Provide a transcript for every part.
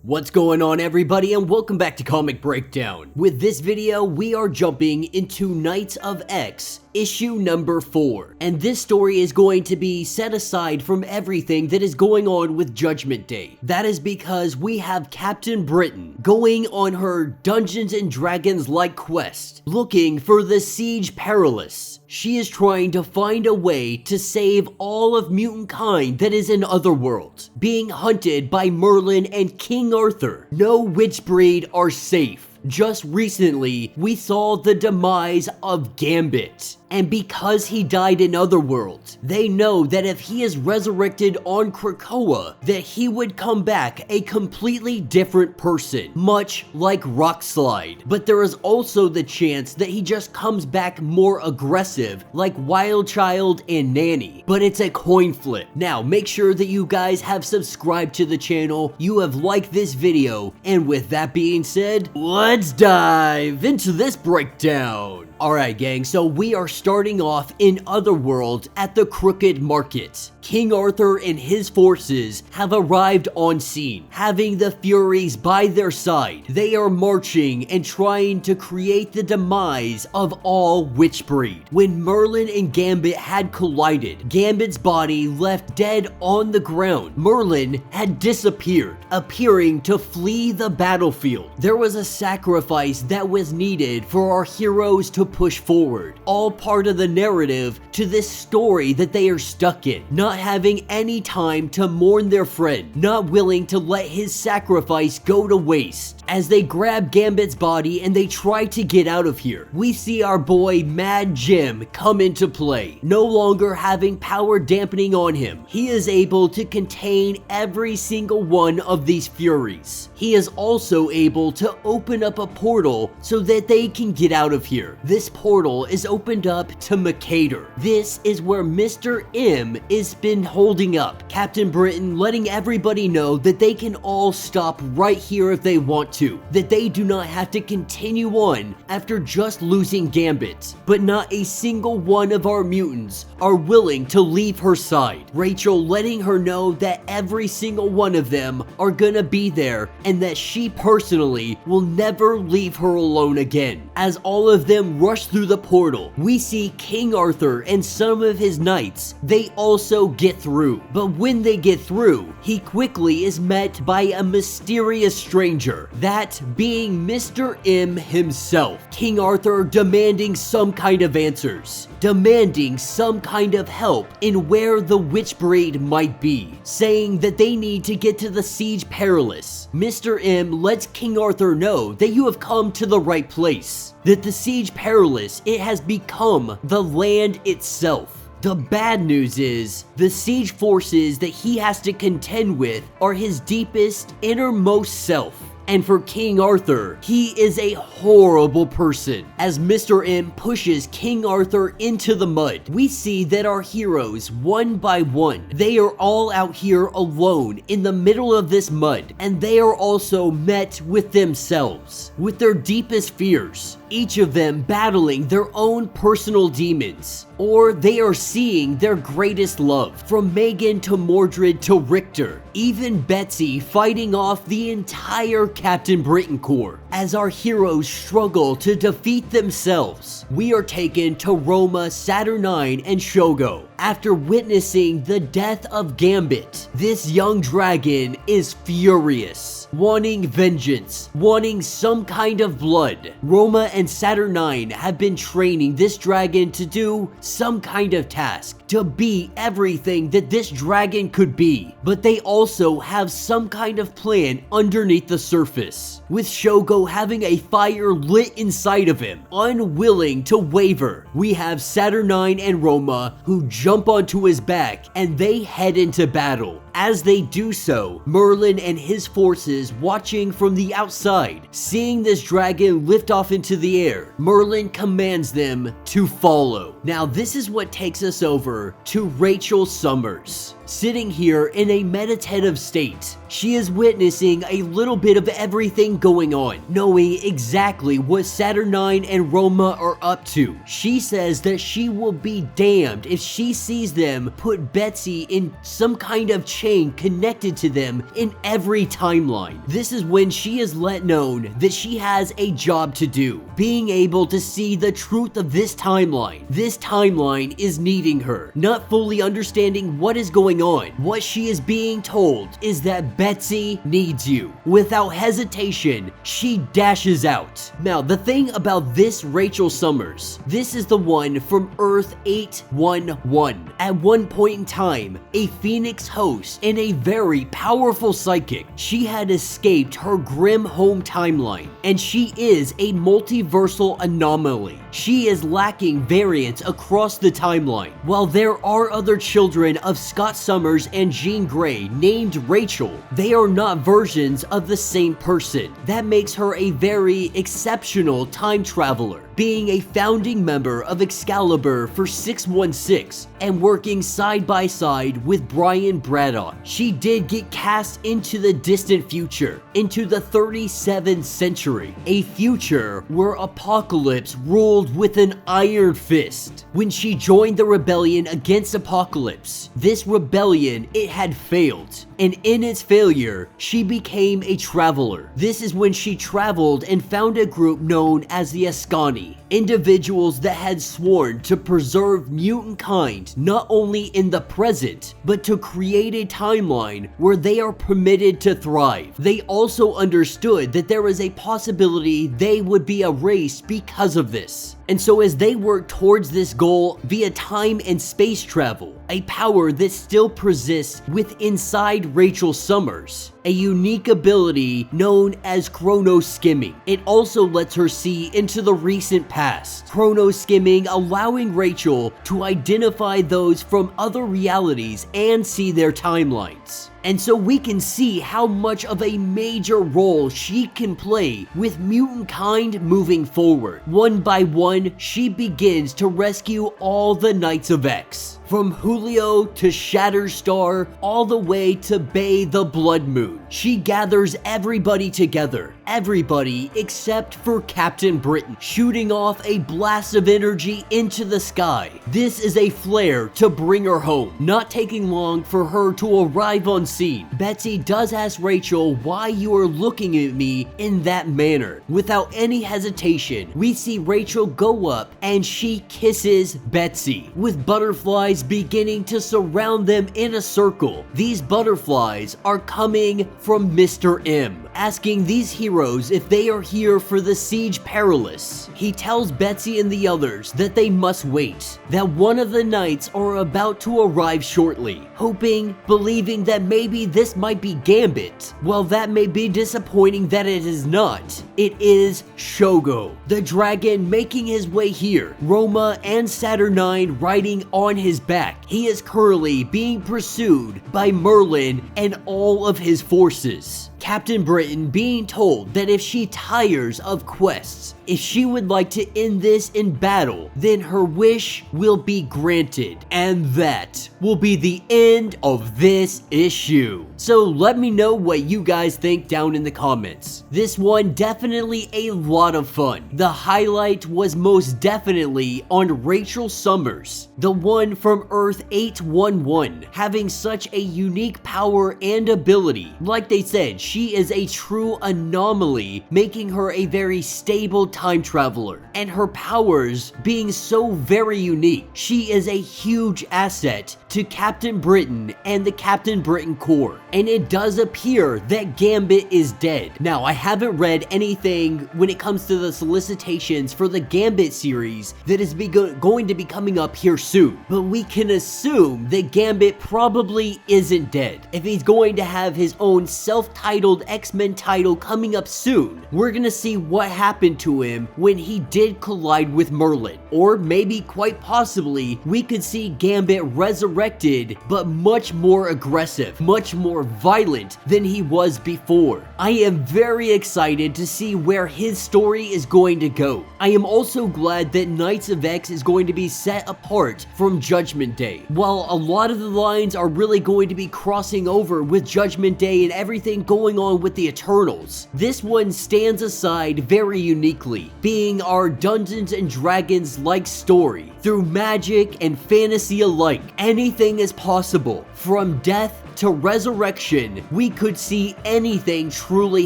What's going on, everybody, and welcome back to Comic Breakdown. With this video, we are jumping into Knights of X, issue number 4. And this story is going to be set aside from everything that is going on with Judgment Day. That is because we have Captain Britain going on her Dungeons and Dragons-like quest, looking for the Siege Perilous. She is trying to find a way to save all of mutant kind that is in Otherworld, being hunted by Merlin and King Arthur. No witch breed are safe. Just recently, we saw the demise of Gambit. And because he died in Otherworld, they know that if he is resurrected on Krakoa, that he would come back a completely different person, much like Rockslide. But there is also the chance that he just comes back more aggressive, like Wildchild and Nanny. But it's a coin flip. Now, make sure that you guys have subscribed to the channel, you have liked this video, and with that being said, let's dive into this breakdown. Alright gang, so we are starting off in Otherworld at the Crooked Market. King Arthur and his forces have arrived on scene, having the Furies by their side. They are marching and trying to create the demise of all witchbreed. When Merlin and Gambit had collided, Gambit's body left dead on the ground. Merlin had disappeared, appearing to flee the battlefield. There was a sacrifice that was needed for our heroes to push forward, all part of the narrative to this story that they are stuck in, not having any time to mourn their friend, not willing to let his sacrifice go to waste. As they grab Gambit's body and they try to get out of here, we see our boy Mad Jim come into play. No longer having power dampening on him, he is able to contain every single one of these Furies. He is also able to open up a portal so that they can get out of here. This portal is opened up to Mercator. This is where Mr. M is been holding up. Captain Britain letting everybody know that they can all stop right here if they want to, that they do not have to continue on after just losing Gambit. But not a single one of our mutants are willing to leave her side. Rachel letting her know that every single one of them are gonna be there and that she personally will never leave her alone again. As all of them rush through the portal, we see King Arthur and some of his knights. They also get through, but when they get through, he quickly is met by a mysterious stranger, that being Mr. M himself. King Arthur demanding some kind of answers, demanding some kind of help in where the witchbreed might be, saying that they need to get to the Siege Perilous. Mr. M lets King Arthur know that you have come to the right place, that the Siege Perilous, it has become the land itself. The bad news is, the siege forces that he has to contend with are his deepest, innermost self. And for King Arthur, he is a horrible person. As Mr. M pushes King Arthur into the mud, we see that our heroes, one by one, they are all out here alone in the middle of this mud, and they are also met with themselves, with their deepest fears, each of them battling their own personal demons, or they are seeing their greatest love. From Megan to Mordred to Richter, even Betsy fighting off the entire Captain Britain Corps. As our heroes struggle to defeat themselves, we are taken to Roma, Saturnine, and Shogo. After witnessing the death of Gambit, this young dragon is furious, wanting vengeance, wanting some kind of blood. Roma and Saturnine have been training this dragon to do some kind of task, to be everything that this dragon could be, but they also have some kind of plan underneath the surface, with Shogo having a fire lit inside of him, unwilling to waver. We have Saturnine and Roma who jump onto his back and they head into battle. As they do so, Merlin and his forces watching from the outside, seeing this dragon lift off into the air, Merlin commands them to follow. Now this is what takes us over to Rachel Summers. sitting here in a meditative state. She is witnessing a little bit of everything going on, knowing exactly what Saturnine and Roma are up to. She says that she will be damned if she sees them put Betsy in some kind of chain connected to them in every timeline. This is when she is let known that she has a job to do, being able to see the truth of this timeline. This timeline is needing her, not fully understanding what is going on. What she is being told is that Betsy needs you. Without hesitation, she dashes out. Now, the thing about this Rachel Summers, this is the one from Earth 811. At one point in time, a Phoenix host and a very powerful psychic. She had escaped her grim home timeline, and she is a multiversal anomaly. She is lacking variance across the timeline. While there are other children of Scott Summers and Jean Grey named Rachel, they are not versions of the same person. That makes her a very exceptional time traveler, being a founding member of Excalibur for 616 and working side by side with Brian Braddock. She did get cast into the distant future, into the 37th century, a future where Apocalypse ruled with an iron fist. When she joined the rebellion against Apocalypse, this rebellion, it had failed, and in its failure, she became a traveler. This is when she traveled and found a group known as the Ascani, individuals that had sworn to preserve mutant kind not only in the present, but to create a timeline where they are permitted to thrive. They also understood that there was a possibility they would be erased because of this. And so as they work towards this goal via time and space travel, a power that still persists with inside Rachel Summers, a unique ability known as chrono skimming. It also lets her see into the recent past. Chrono skimming allowing Rachel to identify those from other realities and see their timelines. And so we can see how much of a major role she can play with mutant kind moving forward. One by one, she begins to rescue all the Knights of X. From Julio to Shatterstar, all the way to Bay the Blood Moon. She gathers everybody together. Everybody except for Captain Britain, shooting off a blast of energy into the sky. This is a flare to bring her home, not taking long for her to arrive on scene. Betsy does ask Rachel why you are looking at me in that manner. Without any hesitation, we see Rachel go up and she kisses Betsy, with butterflies beginning to surround them in a circle. These butterflies are coming from Mr. M, asking these heroes if they are here for the Siege Perilous. He tells Betsy and the others that they must wait, that one of the knights are about to arrive shortly, hoping, believing that maybe this might be Gambit. While that may be disappointing that it is not, it is Shogo, the dragon making his way here, Roma and Saturnine riding on his back. He is currently being pursued by Merlin and all of his forces. Captain Britain being told that if she tires of quests, if she would like to end this in battle, then her wish will be granted. And that will be the end of this issue. So let me know what you guys think down in the comments. This one definitely a lot of fun. The highlight was most definitely on Rachel Summers, the one from Earth 811, having such a unique power and ability. Like they said, she is a true anomaly, making her a very stable time traveler, and her powers being so very unique. She is a huge asset to Captain Britain and the Captain Britain Corps, and it does appear that Gambit is dead. Now, I haven't read anything when it comes to the solicitations for the Gambit series that is going to be coming up here soon, but we can assume that Gambit probably isn't dead. If he's going to have his own self-titled untitled X-Men title coming up soon. We're gonna see what happened to him when he did collide with Merlin. Or maybe quite possibly, we could see Gambit resurrected, but much more aggressive, much more violent than he was before. I am very excited to see where his story is going to go. I am also glad that Knights of X is going to be set apart from Judgment Day. While a lot of the lines are really going to be crossing over with Judgment Day and everything going on with the Eternals, this one stands aside very uniquely, being our Dungeons and Dragons-like story. Through magic and fantasy alike, anything is possible. From death to resurrection, we could see anything truly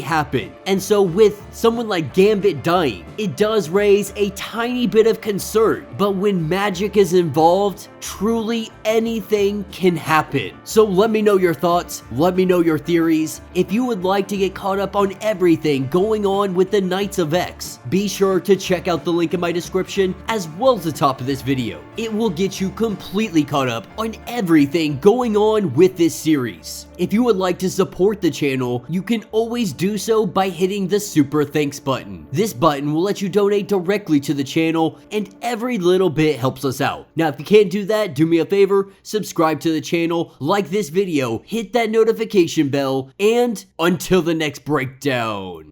happen. And so with someone like Gambit dying, it does raise a tiny bit of concern. But when magic is involved, truly anything can happen. So let me know your thoughts, let me know your theories. If you would like to get caught up on everything going on with the Knights of X, be sure to check out the link in my description as well as the top of this video. It will get you completely caught up on everything going on with this series. If you would like to support the channel, you can always do so by hitting the Super Thanks button. This button will let you donate directly to the channel, and every little bit helps us out. Now, if you can't do that, do me a favor, subscribe to the channel, like this video, hit that notification bell, and until the next breakdown.